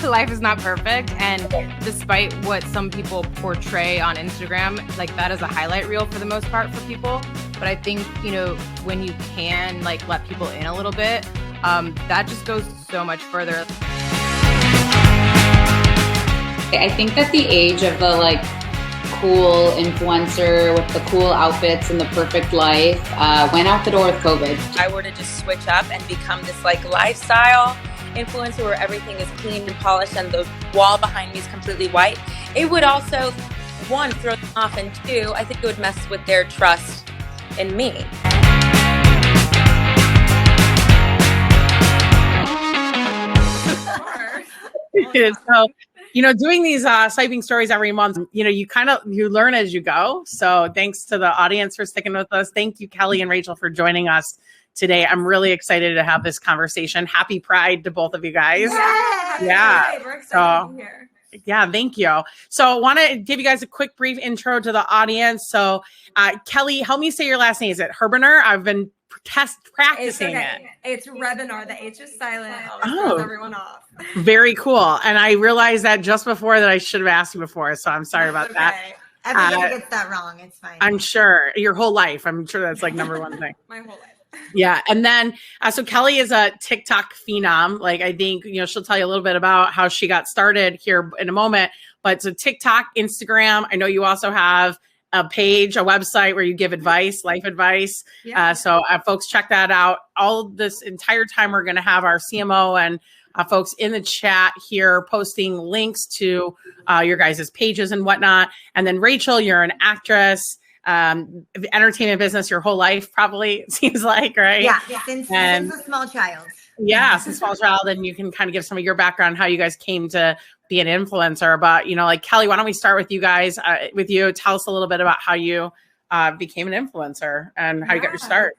life is not perfect. And despite what some people portray on Instagram, like that is a highlight reel for the most part for people. But I think, when you can like let people in a little bit, that just goes so much further. I think that the age of the cool influencer with the cool outfits and the perfect life went out the door with COVID. If I were to just switch up and become this lifestyle influencer where everything is clean and polished and the wall behind me is completely white, it would also, one, throw them off, and two, I think it would mess with their trust in me. So, doing these Siping Stories every month, you learn as you go. So thanks to the audience for sticking with us. Thank you, Kelly and Rachel, for joining us today. I'm really excited to have this conversation. Happy Pride to both of you guys. Yeah. We're excited to be here. Yeah, thank you. So I want to give you guys a quick brief intro to the audience. So Kelly, help me say your last name. Is it Herbener? I've been practicing it. It's Rebinar. The H is silent. Oh. Throws everyone off. Very cool. And I realized that just before that I should have asked you before. So I'm sorry about that. Everybody gets that wrong. It's fine. I'm sure your whole life. I'm sure that's number one thing. My whole life. Yeah. And then, so Kelly is a TikTok phenom. I think, she'll tell you a little bit about how she got started here in a moment, but so TikTok, Instagram. I know you also have a page, a website where you give advice, life advice. Yeah. So folks, check that out. All this entire time, we're going to have our CMO and folks in the chat here posting links to your guys' pages and whatnot. And then Rachel, you're an actress, entertainment business your whole life, probably, it seems like, right? Yeah, since a small child. Yeah, since small child. And you can kind of give some of your background, how you guys came to be an influencer. But, Kelly, why don't we start with you guys, with you. Tell us a little bit about how you became an influencer and how you got your start.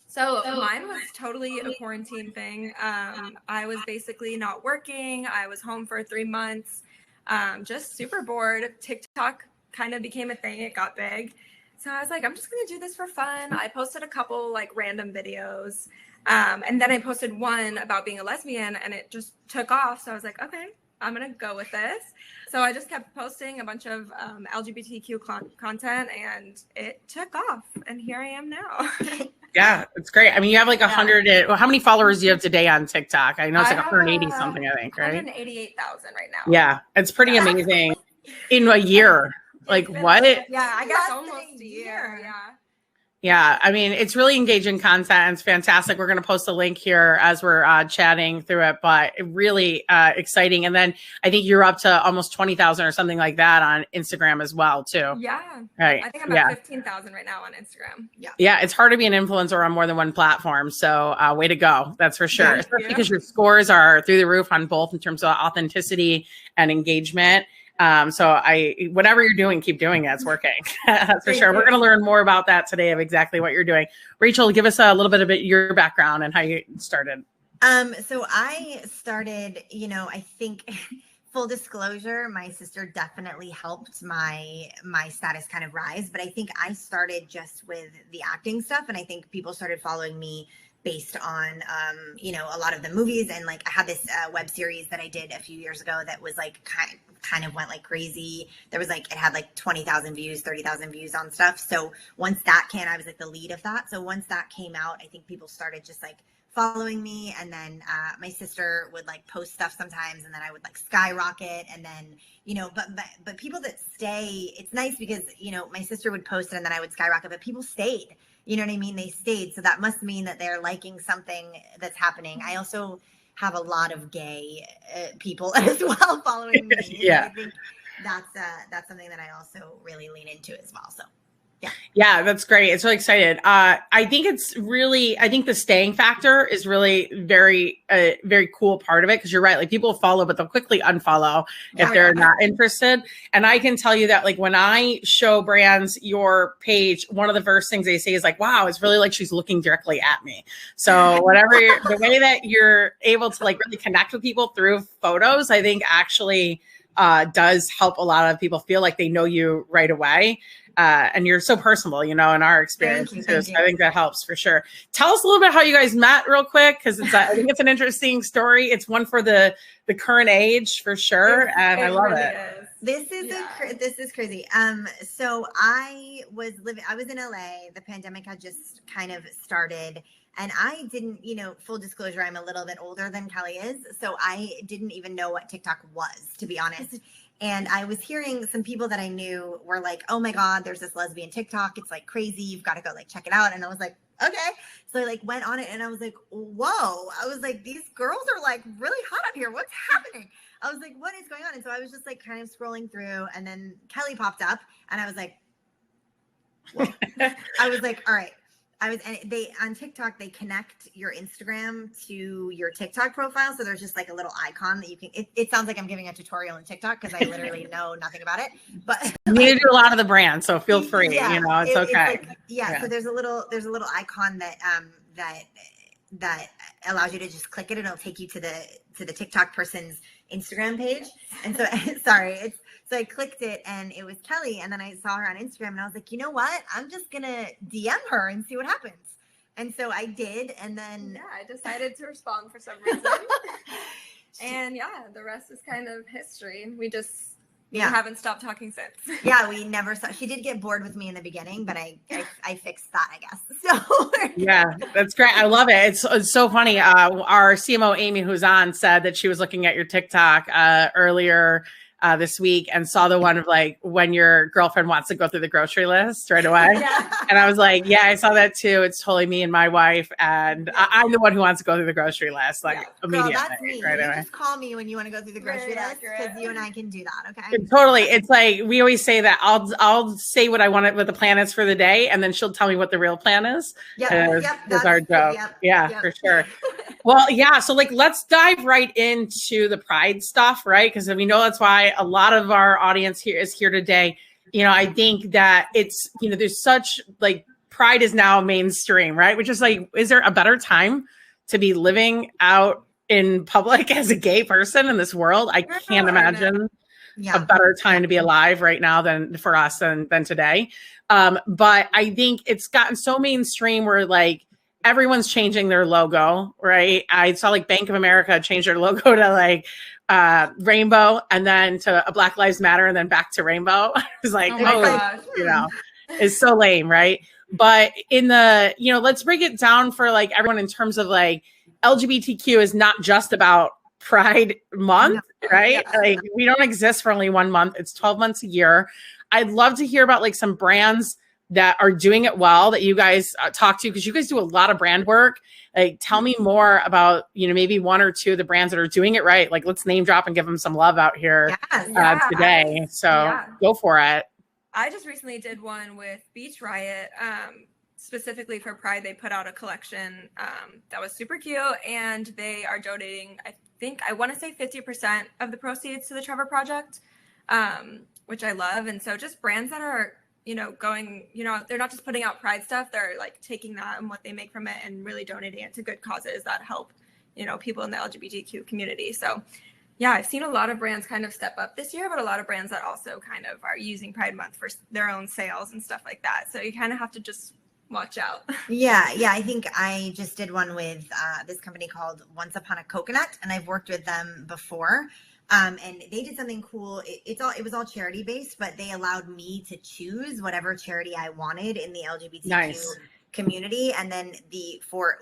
So mine was totally a quarantine thing. I was basically not working. I was home for 3 months, just super bored. TikTok kind of became a thing. It got big. So I was like, I'm just going to do this for fun. I posted a couple random videos. And then I posted one about being a lesbian and it just took off. So I was like, okay, I'm going to go with this. So I just kept posting a bunch of LGBTQ content and it took off. And here I am now. Yeah, it's great. I mean, you have 100. How many followers do you have today on TikTok? I know it's 180 something, I think, right? 188,000 right now. Yeah, it's pretty amazing in a year. What? Yeah, I guess almost a year. Yeah. Yeah, I mean, it's really engaging content. It's fantastic. We're going to post a link here as we're chatting through it, but really exciting. And then I think you're up to almost 20,000 or something like that on Instagram as well, too. Yeah. Right. I think I'm at 15,000 right now on Instagram. Yeah. Yeah, it's hard to be an influencer on more than one platform. So way to go. That's for sure. Especially because your scores are through the roof on both in terms of authenticity and engagement. So whatever you're doing, keep doing it. It's working. That's for sure. We're going to learn more about that today of exactly what you're doing. Rachel, give us a little bit of your background and how you started. So I started, I think full disclosure, my sister definitely helped my status kind of rise, but I think I started just with the acting stuff. And I think people started following me based on, a lot of the movies. And I had this web series that I did a few years ago that was kind of went crazy. There was it had 20,000 views, 30,000 views on stuff. So once that I was the lead of that. So once that came out, I think people started just following me. And then my sister would post stuff sometimes, and then I would skyrocket. And then, but people that stay, it's nice because, my sister would post it and then I would skyrocket, but people stayed. You know what I mean? They stayed. So that must mean that they're liking something that's happening. I also have a lot of gay people as well following me. Yeah. I think that's something that I also really lean into as well. So Yeah, that's great. It's really excited. I think the staying factor is really very cool part of it. Cause you're right. People follow, but they'll quickly unfollow if they're not interested. And I can tell you that when I show brands your page, one of the first things they say is wow, it's really she's looking directly at me. So the way that you're able to really connect with people through photos, I think actually does help a lot of people feel like they know you right away. And you're so personable, in our experience. Thank So you. I think that helps for sure. Tell us a little bit how you guys met real quick. Cause I think it's an interesting story. It's one for the current age for sure. And I love really it. is. This is crazy. So I was in LA. The pandemic had just kind of started, and I didn't, full disclosure, I'm a little bit older than Kelly is. So I didn't even know what TikTok was, to be honest. And I was hearing some people that I knew were like, oh my God, there's this lesbian TikTok. It's like crazy. You've got to go like check it out. And I was like, okay. So I like went on it and I was like, whoa. I was like, these girls are like really hot up here. What's happening? I was like, what is going on? And so I was just like kind of scrolling through, and then Kelly popped up and I was like, whoa. I was like, all right. And they on TikTok, they connect your Instagram to your TikTok profile. So there's just like a little icon that you can, it sounds like I'm giving a tutorial in TikTok because I literally know nothing about it, but You do a lot of the brand, so feel free, yeah, it's okay. It's like, so there's a little icon that, that allows you to just click it and it'll take you to the TikTok person's Instagram page. And so, so I clicked it and it was Kelly. And then I saw her on Instagram and I was like, you know what? I'm just going to DM her and see what happens. And so I did. And then I decided to respond for some reason. And the rest is kind of history. We haven't stopped talking since. Yeah, we never saw. She did get bored with me in the beginning, but I fixed that, I guess. So yeah, that's great. I love it. It's so funny. Our CMO Amy, who's on, said that she was looking at your TikTok earlier this week and saw the one of like when your girlfriend wants to go through the grocery list right away. Yeah. And I was like, yeah, I saw that too. It's totally me and my wife. And I'm the one who wants to go through the grocery list immediately. Girl, that's me. Right You away. just call me when you want to go through the grocery list because you and I can do that. Okay. Totally. It's like we always say that I'll say what I want, what the plan is for the day, and then she'll tell me what the real plan is. That's our joke. For sure. Well, yeah. So let's dive right into the Pride stuff, right? Because we know that's why a lot of our audience here is here today. I think that it's, there's such Pride is now mainstream, right? Which is is there a better time to be living out in public as a gay person in this world? I can't imagine a better time to be alive right now than for us than today. But I think it's gotten so mainstream where everyone's changing their logo, right? I saw Bank of America change their logo to rainbow and then to a Black Lives Matter and then back to rainbow. I was like, it's so lame, right? But in the, let's break it down for everyone in terms of LGBTQ is not just about Pride Month, right? We don't exist for only 1 month. It's 12 months a year. I'd love to hear about some brands that are doing it well that you guys talk to, because you guys do a lot of brand work. Tell me more about, maybe one or two of the brands that are doing it right. Let's name drop and give them some love out here today. So go for it. I just recently did one with Beach Riot, specifically for Pride. They put out a collection that was super cute, and they are donating, I want to say 50% of the proceeds to the Trevor Project, which I love. And so just brands that are, going, they're not just putting out Pride stuff. They're taking that and what they make from it and really donating it to good causes that help, people in the LGBTQ community. So I've seen a lot of brands kind of step up this year, but a lot of brands that also kind of are using Pride Month for their own sales and stuff like that. So you kind of have to just watch out. Yeah. I think I just did one with this company called Once Upon a Coconut, and I've worked with them before. And they did something cool. It was all charity based, but they allowed me to choose whatever charity I wanted in the LGBTQ community. And then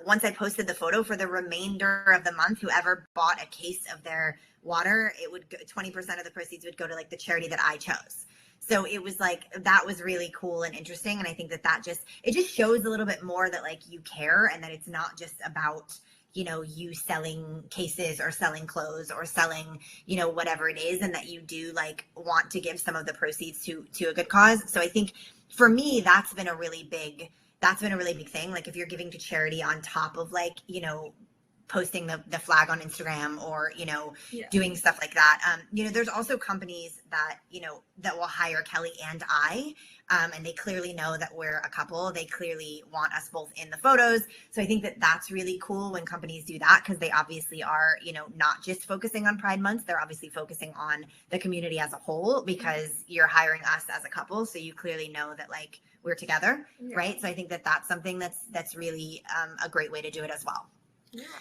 once I posted the photo, for the remainder of the month, whoever bought a case of their water, it would go, 20% of the proceeds would go to the charity that I chose. So it was that was really cool and interesting. And I think that it just shows a little bit more that you care, and that it's not just about, you selling cases or selling clothes or selling, whatever it is, and that you do want to give some of the proceeds to a good cause. So I think for me, that's been a really big thing. If you're giving to charity on top of posting the flag on Instagram or, Yeah. doing stuff like that. There's also companies that, that will hire Kelly and I, and they clearly know that we're a couple. They clearly want us both in the photos. So I think that that's really cool when companies do that, because they obviously are, not just focusing on Pride Month. They're obviously focusing on the community as a whole, because you're hiring us as a couple. So you clearly know that like we're together, right? So I think that that's something that's really a great way to do it as well.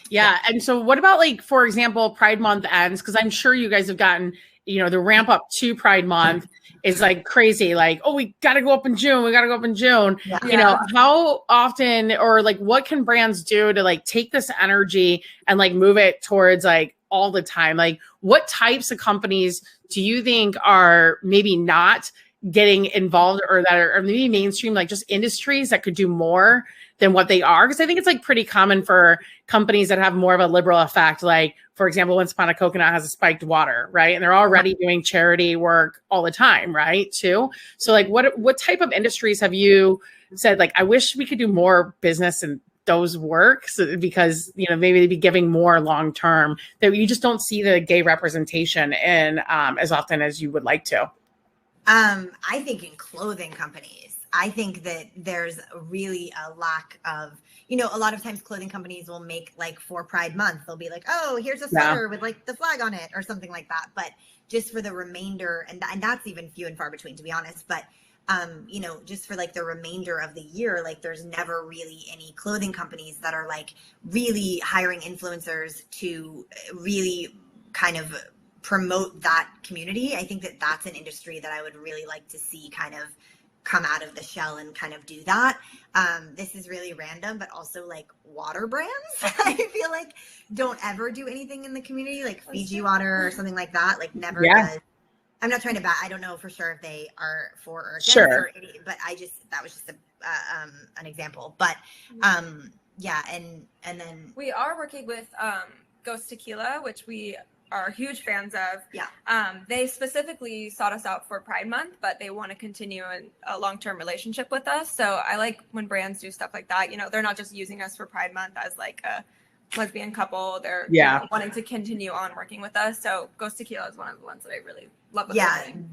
Yeah. And so what about like, for example, Pride Month ends? Because I'm sure you guys have gotten, the ramp up to Pride Month is like crazy. Like, oh, we got to go up in June. We got to go up in June. Yeah. How often, or like what can brands do to like take this energy and like move it towards like all the time? Like what types of companies do you think are maybe not getting involved, or that are maybe mainstream, like just industries that could do more than what they are? Because I think it's like pretty common for companies that have more of a liberal effect. Like, for example, Once Upon a Coconut has a spiked water, right? And they're already doing charity work all the time, right? Too. So like what type of industries have you said, like, I wish we could do more business in those works, because, maybe they'd be giving more long-term, that you just don't see the gay representation in as often as you would like to? I think in clothing companies, I think that there's really a lack of, a lot of times clothing companies will make like for Pride Month, they'll be like, oh, here's a sweater with like the flag on it or something like that. But just for the remainder, and that's even few and far between, to be honest. But, just for like the remainder of the year, like there's never really any clothing companies that are like really hiring influencers to really kind of promote that community. I think that that's an industry that I would really like to see kind of come out of the shell and kind of do that. This is really random, but also like water brands, I feel like don't ever do anything in the community, like Fiji water or something like that. Like never does. I'm not trying to I don't know for sure if they are for or against, but that was just an example. But yeah, and then we are working with Ghost Tequila, which we are huge fans of. Yeah. They specifically sought us out for Pride Month, but they want to continue a long-term relationship with us. So I like when brands do stuff like that. They're not just using us for Pride Month as like a lesbian couple. They're wanting to continue on working with us. So Ghost Tequila is one of the ones that I really love.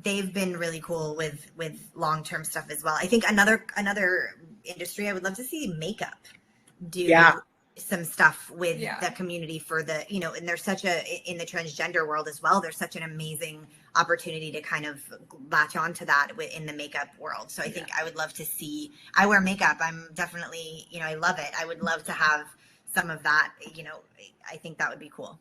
They've been really cool with long-term stuff as well. I think another industry I would love to see makeup do some stuff with the community for the, and there's such in the transgender world as well, there's such an amazing opportunity to kind of latch on to that in the makeup world. So I think I would love to see, I wear makeup. I'm definitely, I love it. I would love to have some of that, I think that would be cool.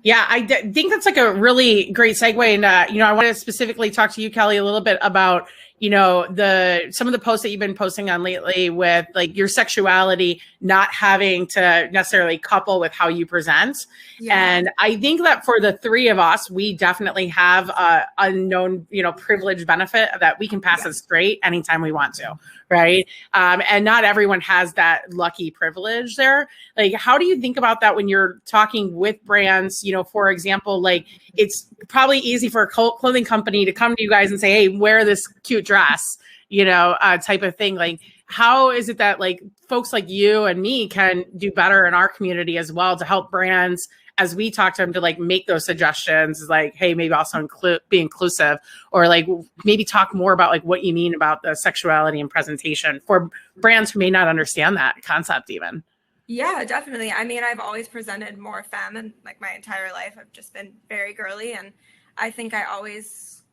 Yeah, I think that's like a really great segue. And, I want to specifically talk to you, Kelly, a little bit about, some of the posts that you've been posting on lately with like your sexuality not having to necessarily couple with how you present. And I think that for the three of us, we definitely have a unknown, privilege benefit that we can pass as straight anytime we want to. Right. And not everyone has that lucky privilege there. Like, how do you think about that when you're talking with brands? For example, like it's probably easy for a clothing company to come to you guys and say, hey, wear this cute dress, type of thing. Like, how is it that like folks like you and me can do better in our community as well to help brands as we talk to them to like make those suggestions, like, hey, maybe also be inclusive, or like maybe talk more about like what you mean about the sexuality and presentation for brands who may not understand that concept even? Yeah, definitely. I mean, I've always presented more femme and like my entire life. I've just been very girly. And I think I always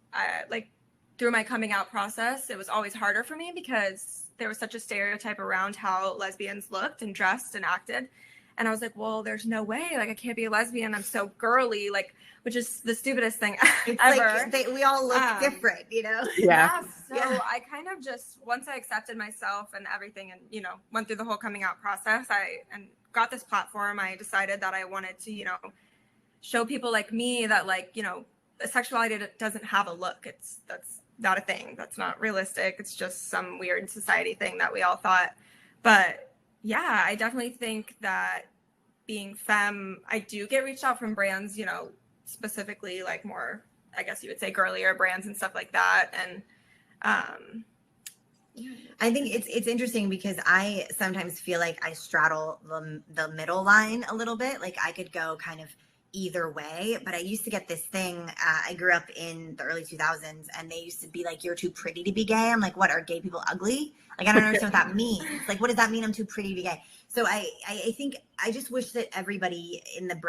like through my coming out process, it was always harder for me because there was such a stereotype around how lesbians looked and dressed and acted. And I was like, well, there's no way, like I can't be a lesbian. I'm so girly, like, which is the stupidest thing ever. Like we all look different, So I kind of just, once I accepted myself and everything and, went through the whole coming out process, and got this platform, I decided that I wanted to, show people like me that like, sexuality doesn't have a look. That's not a thing. That's not realistic. It's just some weird society thing that we all thought. But yeah, I definitely think that being femme, I do get reached out from brands, specifically like more, I guess you would say girlier brands and stuff like that. And I think it's interesting because I sometimes feel like I straddle the middle line a little bit. Like I could go kind of either way, but I used to get this thing. I grew up in the early 2000s, and they used to be like, "You're too pretty to be gay." I'm like, "What, are gay people ugly?" Like I don't understand what that means. Like, what does that mean? I'm too pretty to be gay. So I think I just wish that everybody in the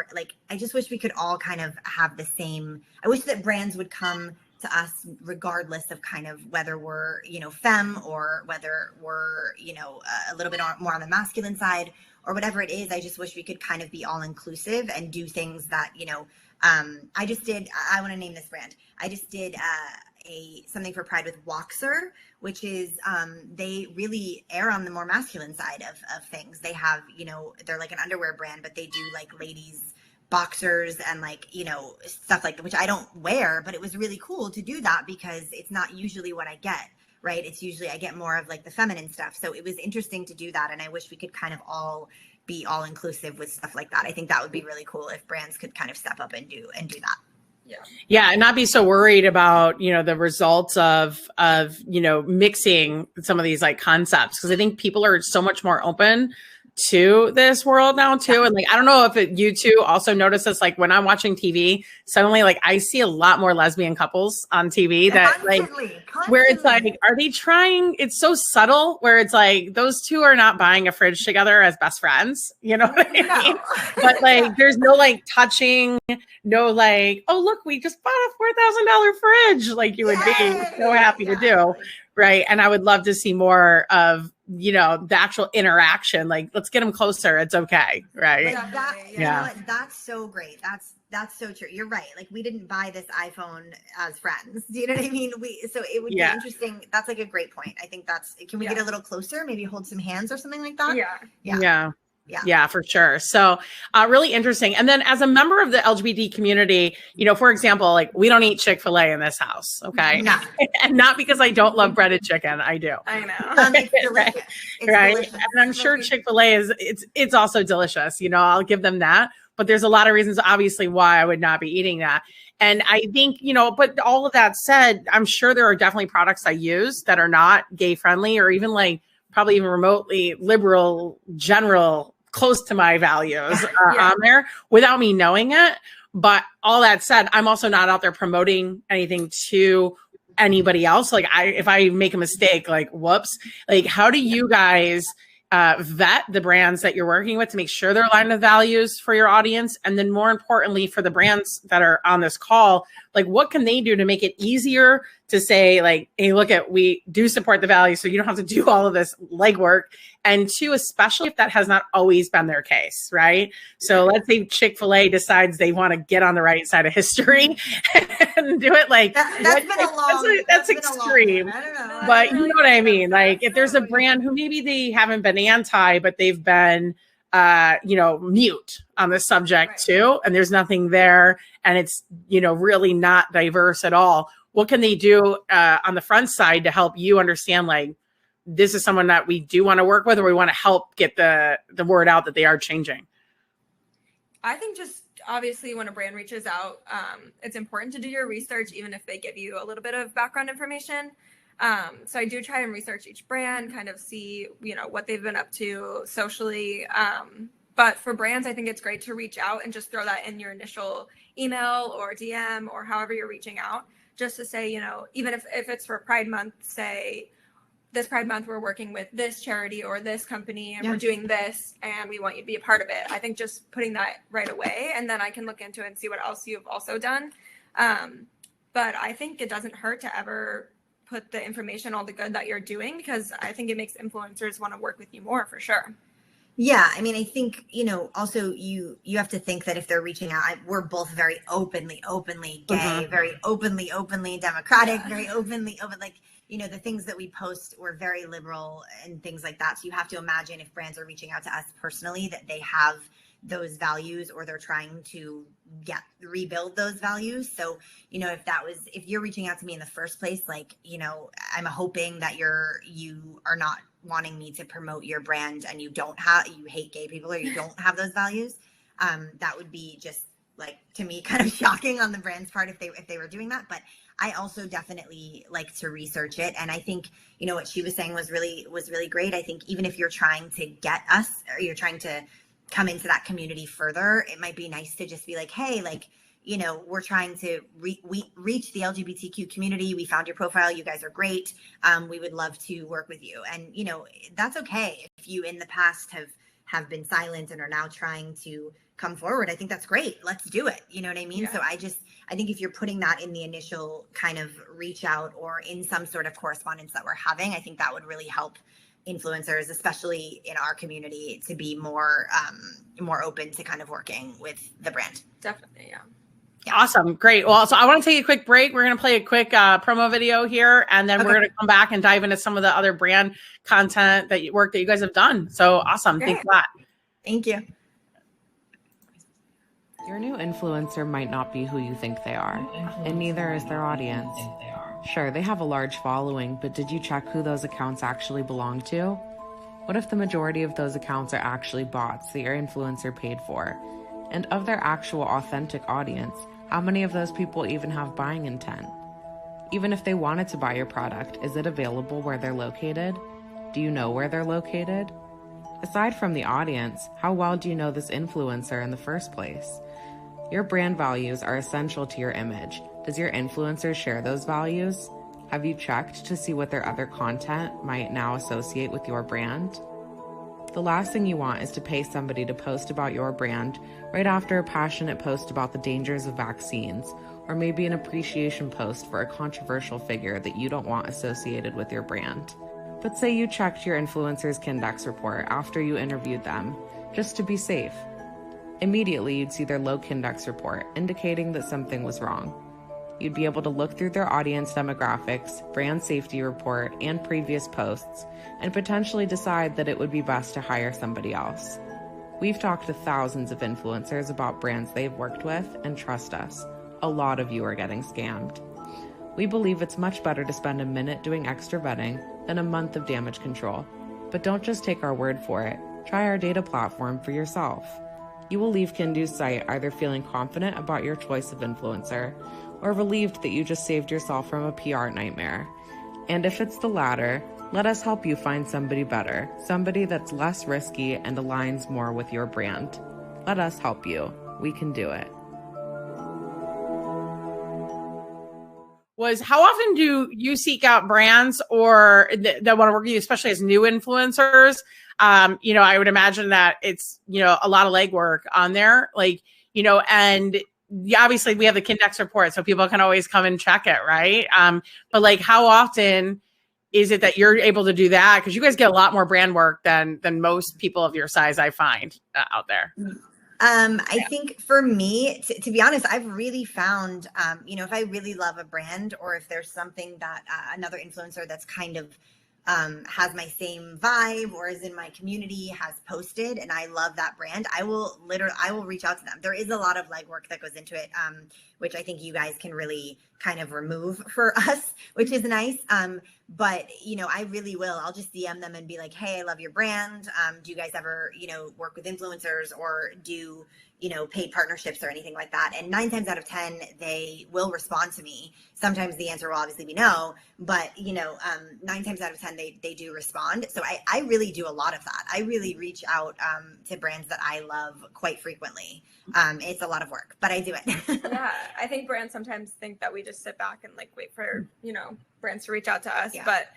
I just wish we could all kind of have the same. I wish that brands would come to us regardless of kind of whether we're, you know, femme or whether we're, you know, a little bit more on the masculine side or whatever it is. I just wish we could kind of be all inclusive and do things that, you know, I want to name this brand. I just did something for Pride with Woxer, which is they really err on the more masculine side of things. They have, you know, they're like an underwear brand, but they do like ladies boxers and like, you know, stuff like that, which I don't wear, but it was really cool to do that because it's not usually what I get, right? It's usually I get more of like the feminine stuff. So it was interesting to do that. And I wish we could kind of all be all inclusive with stuff like that. I think that would be really cool if brands could kind of step up and do that. Yeah, and not be so worried about, you know, the results of you know, mixing some of these like concepts, because I think people are so much more open to this world now too. And like, I don't know if you two also notice this, like when I'm watching TV, suddenly like I see a lot more lesbian couples on TV that constantly. Where it's like, are they trying? It's so subtle where it's like, those two are not buying a fridge together as best friends, you know what I mean? But like, there's no like touching, no like, oh, look, we just bought a $4,000 fridge. Like you would be so happy to do. Right. And I would love to see more of, you know, the actual interaction. Like, let's get them closer. It's okay. Right. You know what? That's so great. That's so true. You're right. Like we didn't buy this iPhone as friends. Do you know what I mean? So it would be interesting. That's like a great point. I think can we get a little closer? Maybe hold some hands or something like that? Yeah, for sure. So really interesting. And then as a member of the LGBT community, you know, for example, like we don't eat Chick-fil-A in this house. Okay. No. And not because I don't love breaded chicken. I do. I know. It's delicious. It's delicious. And I'm sure Chick-fil-A it's also delicious. You know, I'll give them that. But there's a lot of reasons, obviously, why I would not be eating that. And I think, you know, but all of that said, I'm sure there are definitely products I use that are not gay friendly or even like probably even remotely liberal, general, close to my values on there without me knowing it. But all that said, I'm also not out there promoting anything to anybody else. Like if I make a mistake, like, whoops, like how do you guys vet the brands that you're working with to make sure they're aligned with values for your audience? And then more importantly, for the brands that are on this call, like what can they do to make it easier to say like, hey, look we do support the values, so you don't have to do all of this legwork. And two, especially if that has not always been their case, right? So let's say Chick-fil-A decides they want to get on the right side of history and do it like that's extreme. I don't know. But you know what I mean? Like if there's a brand who maybe they haven't been anti, but they've been you know, mute on the subject too, and there's nothing there, and it's, you know, really not diverse at all. What can they do on the front side to help you understand like this is someone that we do want to work with, or we want to help get the word out that they are changing? I think just obviously when a brand reaches out, it's important to do your research, even if they give you a little bit of background information. So I do try and research each brand, kind of see, you know, what they've been up to socially. But for brands, I think it's great to reach out and just throw that in your initial email or DM or however you're reaching out, just to say, you know, even if it's for Pride Month, say, this Pride Month, we're working with this charity or this company and we're doing this and we want you to be a part of it. I think just putting that right away, and then I can look into it and see what else you've also done. But I think it doesn't hurt to ever put the information, all the good that you're doing, because I think it makes influencers want to work with you more for sure. Yeah, I mean, I think, you know, also you have to think that if they're reaching out, we're both very openly gay, very openly democratic, very open, like, you know, the things that we post were very liberal and things like that. So you have to imagine if brands are reaching out to us personally, that they have those values or they're trying to rebuild those values. So, you know, if you're reaching out to me in the first place, like, you know, I'm hoping that you are not wanting me to promote your brand and you hate gay people or you don't have those values. That would be just like, to me, kind of shocking on the brand's part if they were doing that. But I also definitely like to research it. And I think, you know, what she was saying was really great. I think even if you're trying to get us, or you're trying to come into that community further, it might be nice to just be like, hey, like, you know, we're trying to reach the LGBTQ community. We found your profile. You guys are great. We would love to work with you. And, you know, that's okay. If you in the past have been silent and are now trying to come forward, I think that's great. Let's do it. You know what I mean? Yeah. So I think if you're putting that in the initial kind of reach out or in some sort of correspondence that we're having, I think that would really help influencers, especially in our community, to be more open to kind of working with the brand. Definitely. Yeah. Awesome. Great. Well, so I want to take a quick break. We're going to play a quick promo video here, and then we're going to come back and dive into some of the other brand content work that you guys have done. So awesome. Great. Thanks a lot. Thank you. Your new influencer might not be who you think they are, and neither is their audience. Sure, they have a large following, but did you check who those accounts actually belong to? What if the majority of those accounts are actually bots that your influencer paid for? And of their actual authentic audience, how many of those people even have buying intent? Even if they wanted to buy your product, is it available where they're located? Do you know where they're located? Aside from the audience, how well do you know this influencer in the first place? Your brand values are essential to your image. Does your influencer share those values? Have you checked to see what their other content might now associate with your brand? The last thing you want is to pay somebody to post about your brand right after a passionate post about the dangers of vaccines, or maybe an appreciation post for a controversial figure that you don't want associated with your brand. But say you checked your influencer's Kindex report after you interviewed them, just to be safe. Immediately, you'd see their low Kindex report, indicating that something was wrong. You'd be able to look through their audience demographics, brand safety report, and previous posts, and potentially decide that it would be best to hire somebody else. We've talked to thousands of influencers about brands they've worked with, and trust us, a lot of you are getting scammed. We believe it's much better to spend a minute doing extra vetting than a month of damage control. But don't just take our word for it. Try our data platform for yourself. You will leave Kindu's site either feeling confident about your choice of influencer or relieved that you just saved yourself from a PR nightmare. And if it's the latter, let us help you find somebody better, somebody that's less risky and aligns more with your brand. Let us help you. We can do it. Was how often do you seek out brands or that want to work with you, especially as new influencers? You know, I would imagine that it's, you know, a lot of legwork on there, like, you know, and obviously we have the Kindex report, so people can always come and check it, right? But like, how often is it that you're able to do that? Because you guys get a lot more brand work than most people of your size, I find, out there. I think for me, to be honest, I've really found, you know, if I really love a brand or if there's something that another influencer that's kind of has my same vibe or is in my community has posted and I love that brand, I will reach out to them. There is a lot of legwork that goes into it, which I think you guys can really kind of remove for us, which is nice. But, you know, I really will. I'll just DM them and be like, hey, I love your brand. Do you guys ever, you know, work with influencers or do, you know, paid partnerships or anything like that? And 9 times out of 10, they will respond to me. Sometimes the answer will obviously be no, but, you know, 9 times out of 10, they do respond. So I really do a lot of that. I really reach out to brands that I love quite frequently. It's a lot of work, but I do it. Yeah, I think brands sometimes think that we just sit back and like wait for, you know, brands to reach out to us. Yeah. But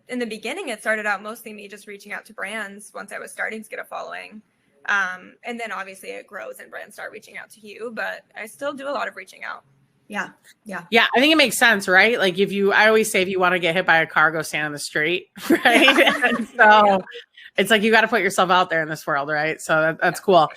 in the beginning, it started out mostly me just reaching out to brands once I was starting to get a following. And then obviously it grows and brands start reaching out to you, but I still do a lot of reaching out. Yeah. I think it makes sense, right? Like I always say, if you want to get hit by a car, go stand on the street, right? And so it's like, you got to put yourself out there in this world, right? So that's cool.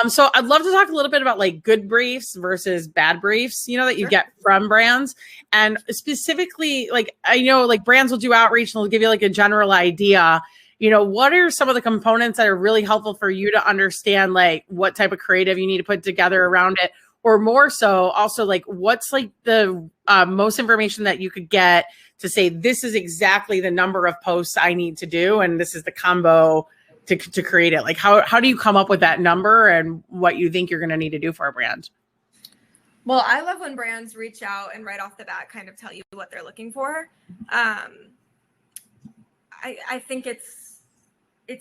So I'd love to talk a little bit about like good briefs versus bad briefs, you know, that you get from brands. And specifically, like, I know like brands will do outreach and they'll give you like a general idea. You know, what are some of the components that are really helpful for you to understand, like what type of creative you need to put together around it? Or more so also like, what's like the most information that you could get to say, this is exactly the number of posts I need to do. And this is the combo to create it? Like how do you come up with that number and what you think you're going to need to do for a brand? Well, I love when brands reach out and right off the bat kind of tell you what they're looking for. I think it's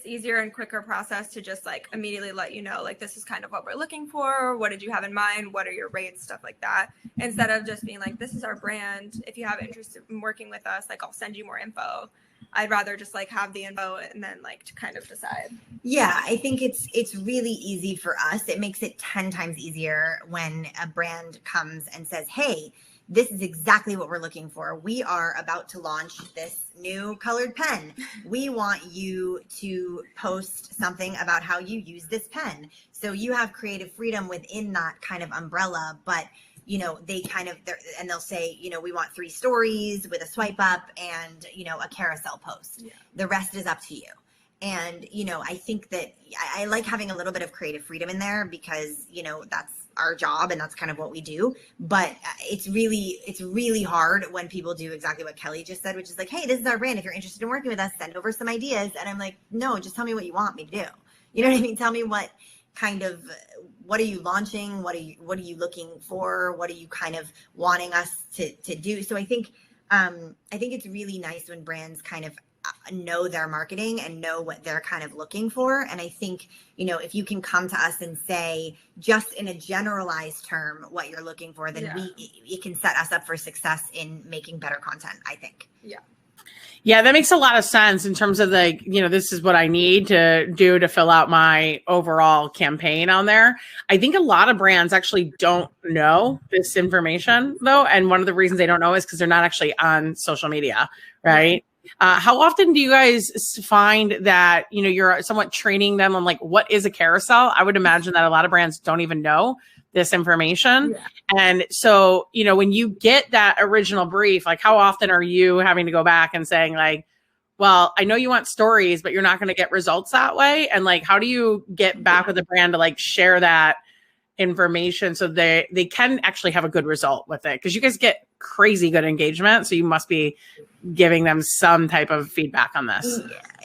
easier and quicker process to just like immediately let you know, like, this is kind of what we're looking for. What did you have in mind? What are your rates? Stuff like that. Instead of just being like, this is our brand. If you have interest in working with us, like, I'll send you more info. I'd rather just like have the info and then like to kind of decide. Yeah, I think it's really easy for us. It makes it 10 times easier when a brand comes and says, hey, this is exactly what we're looking for. We are about to launch this new colored pen. We want you to post something about how you use this pen. So you have creative freedom within that kind of umbrella, but you know, they'll say, you know, we want 3 stories with a swipe up and, you know, a carousel post. Yeah. The rest is up to you. And, you know, I think that I like having a little bit of creative freedom in there because, you know, that's our job and that's kind of what we do. But it's really hard when people do exactly what Kelly just said, which is like, hey, this is our brand. If you're interested in working with us, send over some ideas. And I'm like, no, just tell me what you want me to do. You know what I mean? Tell me what are you launching? What are you looking for? What are you kind of wanting us to do? So I think it's really nice when brands kind of know their marketing and know what they're kind of looking for. And I think, you know, if you can come to us and say just in a generalized term what you're looking for, then it can set us up for success in making better content, I think. Yeah, that makes a lot of sense in terms of like, you know, this is what I need to do to fill out my overall campaign on there. I think a lot of brands actually don't know this information though. And one of the reasons they don't know is because they're not actually on social media, right? How often do you guys find that, you know, you're somewhat training them on like, what is a carousel? I would imagine that a lot of brands don't even know this information. Yeah. And so, you know, when you get that original brief, like how often are you having to go back and saying like, well, I know you want stories, but you're not going to get results that way. And like, how do you get back with the brand to like share that information so they can actually have a good result with it? Because you guys get crazy good engagement. So you must be giving them some type of feedback on this.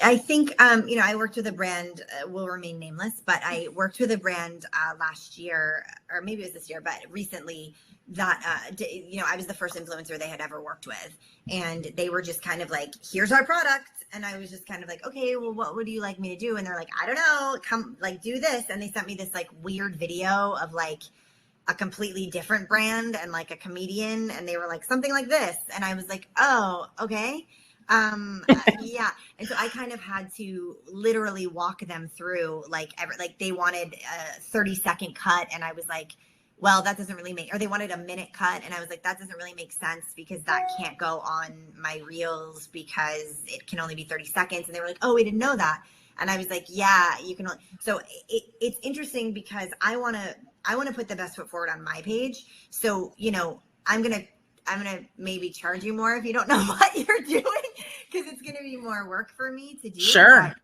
I think, you know, I worked with a brand, will remain nameless, but I worked with a brand last year, or maybe it was this year, but recently that, you know, I was the first influencer they had ever worked with. And they were just kind of like, here's our product. And I was just kind of like, okay, well, what would you like me to do? And they're like, I don't know, come like do this. And they sent me this like weird video of like a completely different brand and like a comedian. And they were like, something like this. And I was like, oh, okay. Yeah. And so I kind of had to literally walk them through like they wanted a 30-second cut. And I was like, well, that doesn't really make, or they wanted a minute cut. And I was like, that doesn't really make sense because that can't go on my reels because it can only be 30 seconds. And they were like, oh, we didn't know that. And I was like, yeah, you can. So it's interesting because I want to put the best foot forward on my page. So, you know, I'm going to maybe charge you more if you don't know what you're doing because it's going to be more work for me to do. Sure. But,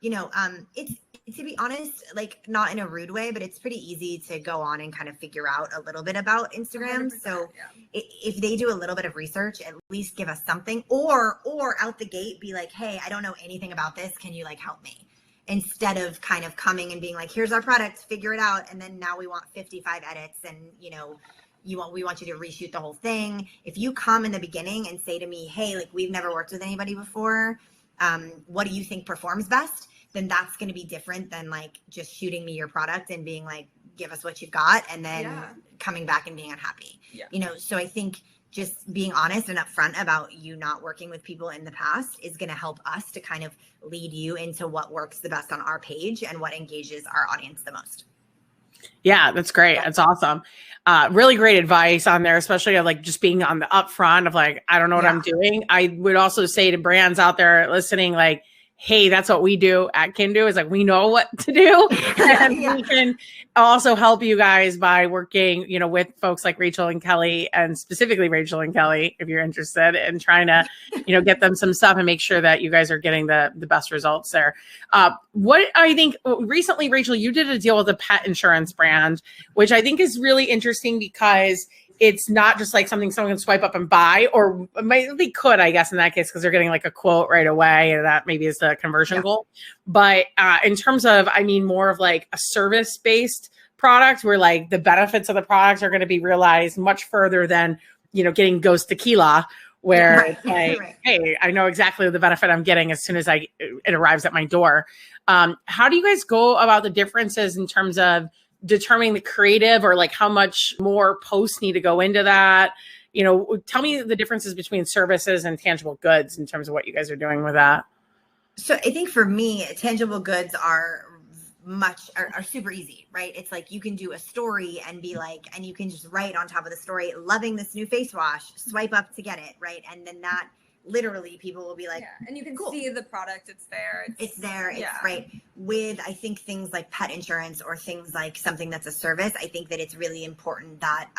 you know, it's, to be honest, like not in a rude way, but it's pretty easy to go on and kind of figure out a little bit about Instagram. So if they do a little bit of research, at least give us something or out the gate, be like, hey, I don't know anything about this. Can you like help me? Instead of kind of coming and being like, here's our product, figure it out. And then now we want 55 edits and, you know, we want you to reshoot the whole thing. If you come in the beginning and say to me, hey, like we've never worked with anybody before. What do you think performs best? Then that's going to be different than like just shooting me your product and being like, give us what you've got. And then coming back and being unhappy, you know? So I think just being honest and upfront about you not working with people in the past is going to help us to kind of lead you into what works the best on our page and what engages our audience the most. Yeah, that's great. That's awesome. Really great advice on there, especially of like just being on the upfront of like, I don't know what I'm doing. I would also say to brands out there listening, like, hey, that's what we do at Kindu is like, we know what to do. And we can also help you guys by working, you know, with folks like Rachel and Kelly and specifically Rachel and Kelly, if you're interested in trying to, you know, get them some stuff and make sure that you guys are getting the best results there. What I think recently, Rachel, you did a deal with a pet insurance brand, which I think is really interesting because it's not just like something someone can swipe up and buy, or they could, I guess, in that case, because they're getting like a quote right away, and that maybe is the conversion goal. But in terms of, I mean, more of like a service-based product where like the benefits of the products are going to be realized much further than, you know, getting Ghost Tequila, where it's like, hey, I know exactly the benefit I'm getting as soon as it arrives at my door. How do you guys go about the differences in terms of determining the creative, or like how much more posts need to go into that? You know, tell me the differences between services and tangible goods in terms of what you guys are doing with that. So I think for me, tangible goods are super easy, right? It's like you can do a story and be like, and you can just write on top of the story, loving this new face wash, swipe up to get it, right? And then that literally people will be like, and you can cool. see the product, it's there. It's there, it's right. With, I think, things like pet insurance or things like something that's a service, I think that it's really important that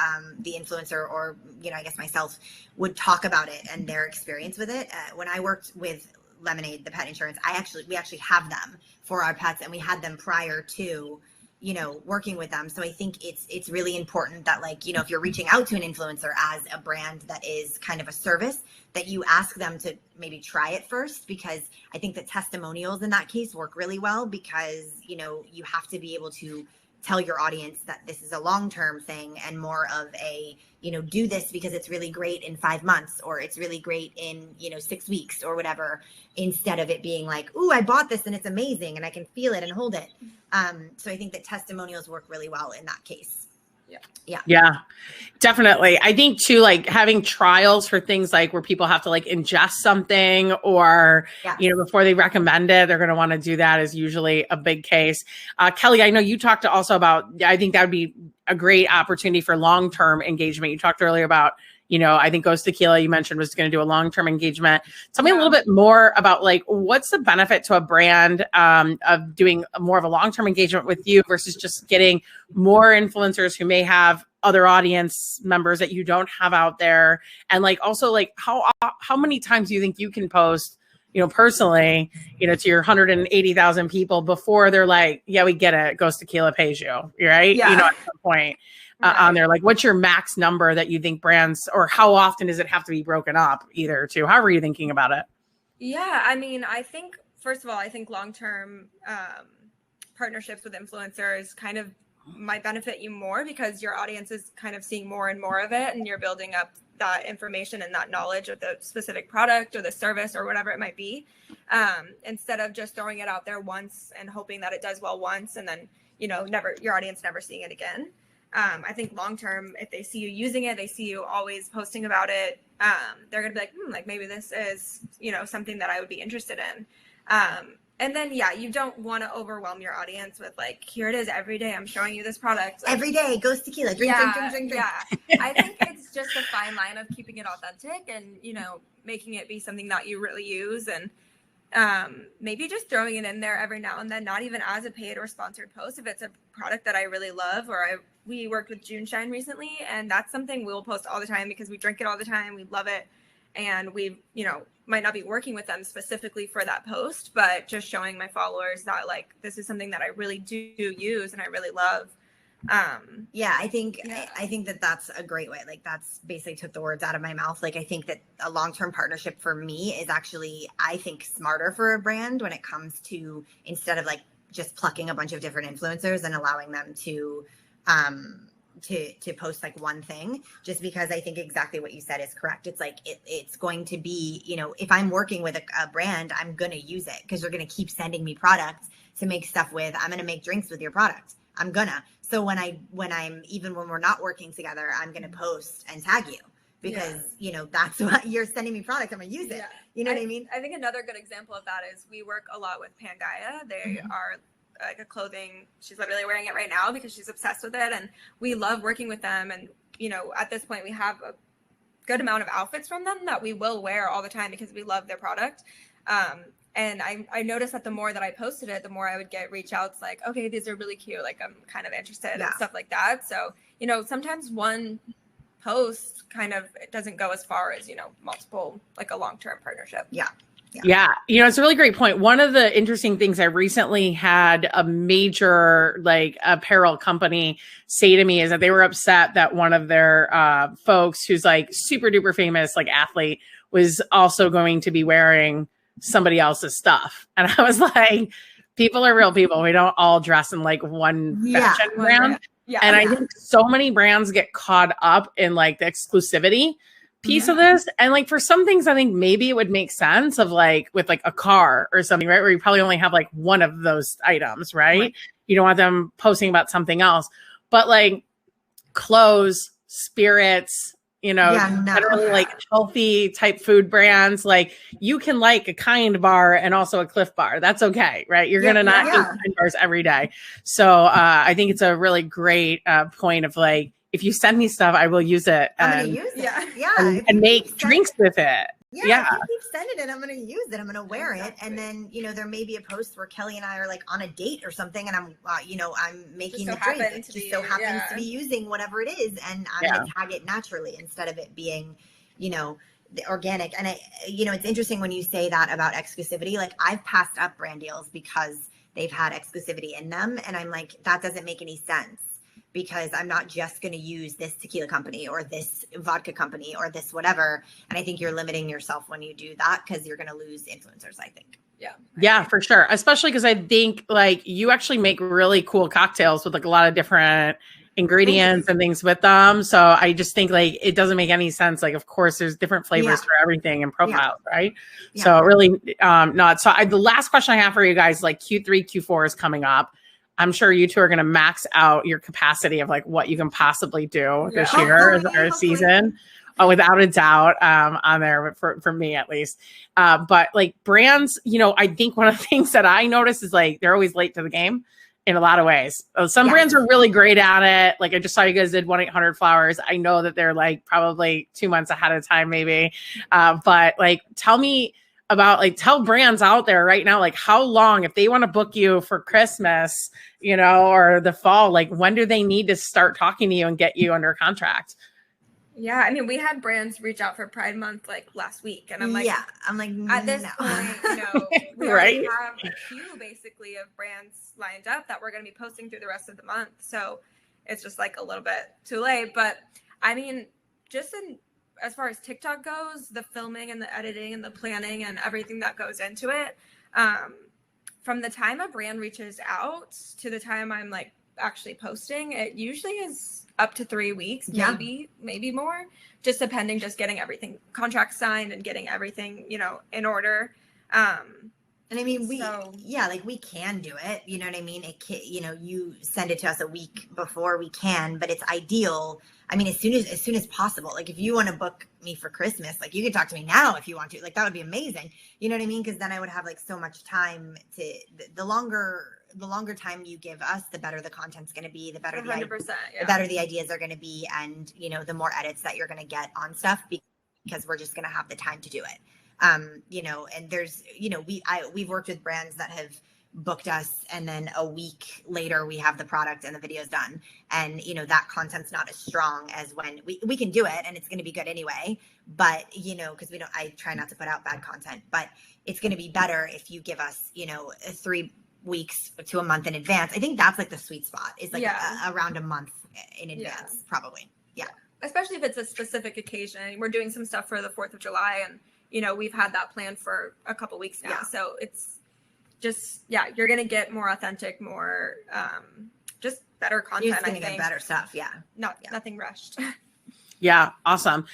the influencer, or, you know, I guess myself, would talk about it and their experience with it. When I worked with Lemonade, the pet insurance, we actually have them for our pets, and we had them prior to, you know, working with them. So I think it's really important that, like, you know, if you're reaching out to an influencer as a brand that is kind of a service, that you ask them to maybe try it first, because I think that testimonials in that case work really well, because, you know, you have to be able to tell your audience that this is a long-term thing, and more of a, you know, do this because it's really great in 5 months, or it's really great in, you know, 6 weeks or whatever, instead of it being like, ooh, I bought this and it's amazing and I can feel it and hold it. So I think that testimonials work really well in that case. Yeah, definitely. I think too, like having trials for things like where people have to like ingest something, or, you know, before they recommend it, they're going to want to do that, is usually a big case. Kelly, I know you talked also about, I think that would be a great opportunity for long-term engagement. You talked earlier about, you know, I think Ghost Tequila, you mentioned, was going to do a long-term engagement. Tell me a little bit more about, like, what's the benefit to a brand of doing more of a long-term engagement with you versus just getting more influencers who may have other audience members that you don't have out there? And like, also, like, how many times do you think you can post, you know, personally, you know, to your 180,000 people before they're like, yeah, we get it, Ghost Tequila pays you, right? You know, at some point. On there, like, what's your max number that you think brands, or how often does it have to be broken up, either to, how are you thinking about it? Yeah, I mean, I think, first of all, I think long-term partnerships with influencers kind of might benefit you more, because your audience is kind of seeing more and more of it, and you're building up that information and that knowledge of the specific product or the service or whatever it might be, instead of just throwing it out there once and hoping that it does well once, and then, you know, your audience never seeing it again. I think long-term, if they see you using it, they see you always posting about it, they're going to be like, like, maybe this is, you know, something that I would be interested in. And then, you don't want to overwhelm your audience with, like, here it is every day, I'm showing you this product. Like, every day, Ghost Tequila, drink. Yeah. I think it's just a fine line of keeping it authentic and, you know, making it be something that you really use, and maybe just throwing it in there every now and then, not even as a paid or sponsored post. If it's a product that I really love, or we worked with June Shine recently, and that's something we'll post all the time because we drink it all the time. We love it. And we, you know, might not be working with them specifically for that post, but just showing my followers that, like, this is something that I really do use and I really love. I think that that's a great way. Like, that's basically took the words out of my mouth. Like, I think that a long-term partnership for me is actually, I think, smarter for a brand when it comes to, instead of like just plucking a bunch of different influencers and allowing them to post like one thing, just because I think exactly what you said is correct. It's like, it's going to be, you know, if I'm working with a brand, I'm going to use it because you're going to keep sending me products to make stuff with. I'm going to make drinks with your product. I'm gonna. So when we're not working together, I'm going to post and tag you, because, you know, that's what you're sending me product. I'm going to use it. You know what I mean? I think another good example of that is we work a lot with Pangaea. They are like a clothing, she's literally wearing it right now because she's obsessed with it, and we love working with them. And, you know, at this point we have a good amount of outfits from them that we will wear all the time because we love their product. And I noticed that the more that I posted it, the more I would get reach outs like, okay, these are really cute, like, I'm kind of interested and stuff like that. So, you know, sometimes one post kind of, it doesn't go as far as, you know, multiple, like a long-term partnership. Yeah. You know, it's a really great point. One of the interesting things, I recently had a major like apparel company say to me is that they were upset that one of their folks who's like super duper famous, like athlete, was also going to be wearing somebody else's stuff. And I was like, people are real people. We don't all dress in like one fashion brand. Yeah. And I think so many brands get caught up in like the exclusivity piece of this. And like for some things, I think maybe it would make sense of like with like a car or something, right? Where you probably only have like one of those items, right? You don't want them posting about something else. But like clothes, spirits, you know, generally like healthy type food brands, like you can like a Kind bar and also a Cliff bar. That's okay, right? You're gonna not eat Kind bars every day. So I think it's a really great point of like, if you send me stuff, I will use it. I'm gonna use it. And make drinks with it. Yeah. If you keep sending it, I'm going to use it. I'm going to wear it. And then, you know, there may be a post where Kelly and I are like on a date or something. And I'm, you know, I'm making the drink. It just so happens to be using whatever it is. And I'm going to tag it naturally instead of it being, you know, the organic. And you know, it's interesting when you say that about exclusivity. Like I've passed up brand deals because they've had exclusivity in them. And I'm like, that doesn't make any sense. Because I'm not just going to use this tequila company or this vodka company or this whatever. And I think you're limiting yourself when you do that because you're going to lose influencers, I think. Yeah, for sure. Especially because I think like you actually make really cool cocktails with like a lot of different ingredients and things with them. So I just think like it doesn't make any sense. Like, of course, there's different flavors for everything and profiles, right? So really not. So the last question I have for you guys, like Q3, Q4 is coming up. I'm sure you two are going to max out your capacity of like what you can possibly do this year as our season, without a doubt, on there for me at least. But like brands, you know, I think one of the things that I notice is like they're always late to the game in a lot of ways. Some brands are really great at it. Like I just saw you guys did 1-800-Flowers. I know that they're like probably 2 months ahead of time, maybe. But like, tell brands out there right now, like how long, if they want to book you for Christmas, you know, or the fall, like when do they need to start talking to you and get you under contract? Yeah. I mean, we had brands reach out for Pride Month like last week. And I'm like, at this point, you know, we already have a queue basically of brands lined up that we're going to be posting through the rest of the month. So it's just like a little bit too late. But I mean, just as far as TikTok goes, the filming and the editing and the planning and everything that goes into it, from the time a brand reaches out to the time I'm like actually posting, it usually is up to 3 weeks, maybe more, just depending, just getting everything contract signed and getting everything, you know, in order. And I mean, we can do it. You know what I mean? You know, you send it to us a week before we can, but it's ideal. I mean, as soon as possible. Like if you want to book me for Christmas, like you can talk to me now if you want to. Like that would be amazing. You know what I mean? Because then I would have like so much time to. The longer time you give us, the better the content's going to be. The better the better the ideas are going to be, and you know, the more edits that you're going to get on stuff because we're just going to have the time to do it. You know, and there's, you know, we've worked with brands that have booked us and then a week later we have the product and the video's done. And, you know, that content's not as strong as when we can do it and it's going to be good anyway. But, you know, because I try not to put out bad content, but it's going to be better if you give us, you know, 3 weeks to a month in advance. I think that's like the sweet spot is like around a month in advance, probably. Yeah. Especially if it's a specific occasion. We're doing some stuff for the 4th of July and, you know, we've had that planned for a couple weeks now. So it's just, you're going to get more authentic, more, just better content. You're going to get better stuff. Nothing rushed. Yeah. Awesome.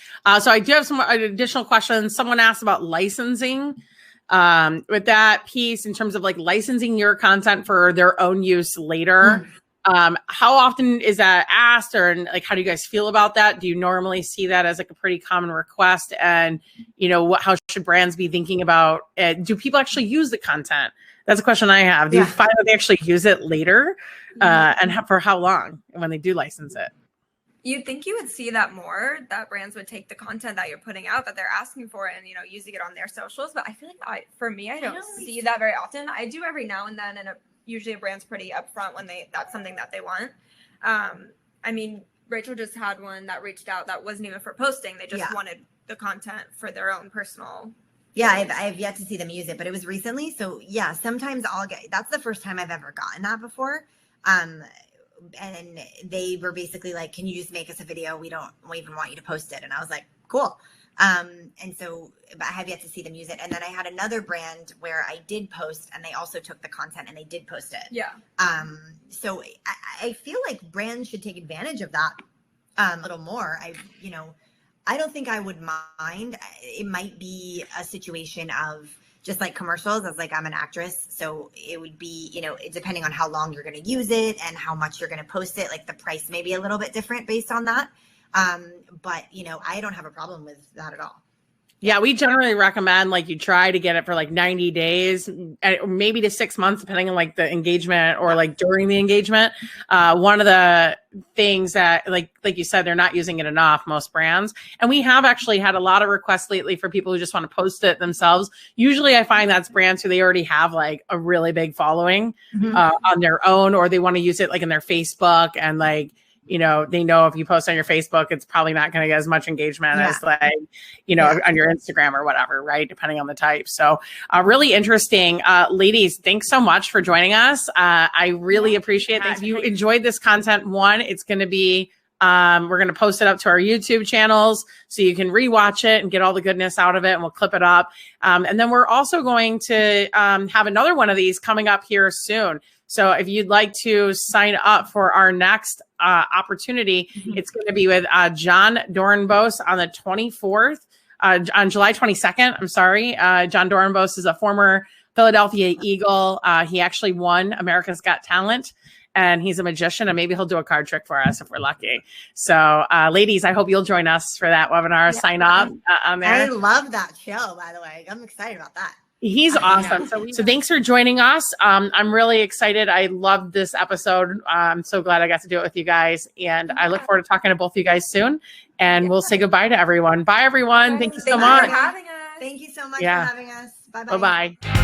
So I do have some additional questions. Someone asked about licensing, with that piece in terms of like licensing your content for their own use later. How often is that asked, or like, how do you guys feel about that? Do you normally see that as like a pretty common request? And, you know, how should brands be thinking about it? Do people actually use the content? That's a question I have. Do you find that they actually use it later? And for how long when they do license it? You'd think you would see that more, that brands would take the content that you're putting out that they're asking for and, you know, using it on their socials. But I feel like for me, I don't see that very often. I do every now and then, and usually a brand's pretty upfront when that's something that they want. I mean, Rachel just had one that reached out that wasn't even for posting. They just wanted the content for their own personal Yeah, I've yet to see them use it, but it was recently. So yeah, sometimes I'll get, that's the first time I've ever gotten that before. And they were basically like, can you just make us a video? We don't even want you to post it. And I was like, cool. And so I have yet to see them use it. And then I had another brand where I did post and they also took the content and they did post it. Yeah. So I feel like brands should take advantage of that a little more. I don't think I would mind. It might be a situation of just like commercials, as like I'm an actress. So it would be, depending on how long you're going to use it and how much you're going to post it, like the price may be a little bit different based on that. But I don't have a problem with that at all. Yeah, we generally recommend like you try to get it for like 90 days, or maybe to 6 months, depending on like the engagement or like during the engagement. One of the things that like you said, they're not using it enough, most brands. And we have actually had a lot of requests lately for people who just want to post it themselves. Usually I find that's brands who they already have like a really big following on their own, or they want to use it like in their Facebook and like, they know if you post on your Facebook, it's probably not going to get as much engagement as like, on your Instagram or whatever, right? Depending on the type. So really interesting. Ladies, thanks so much for joining us. I really appreciate it. If you enjoyed this content, it's going to be, we're going to post it up to our YouTube channels so you can rewatch it and get all the goodness out of it, and we'll clip it up. And then we're also going to have another one of these coming up here soon. So if you'd like to sign up for our next opportunity, it's going to be with Jon Dorenbos on the 24th, on July 22nd. I'm sorry. Jon Dorenbos is a former Philadelphia Eagle. He actually won America's Got Talent, and he's a magician, and maybe he'll do a card trick for us if we're lucky. So ladies, I hope you'll join us for that webinar. Sign up on there. I love that show, by the way. I'm excited about that. He's awesome. So thanks for joining us. I'm really excited. I loved this episode. I'm so glad I got to do it with you guys. And I look forward to talking to both of you guys soon. And we'll say goodbye to everyone. Bye, everyone. Thank you so much. Thank you so much for having us. Bye-bye. Bye-bye.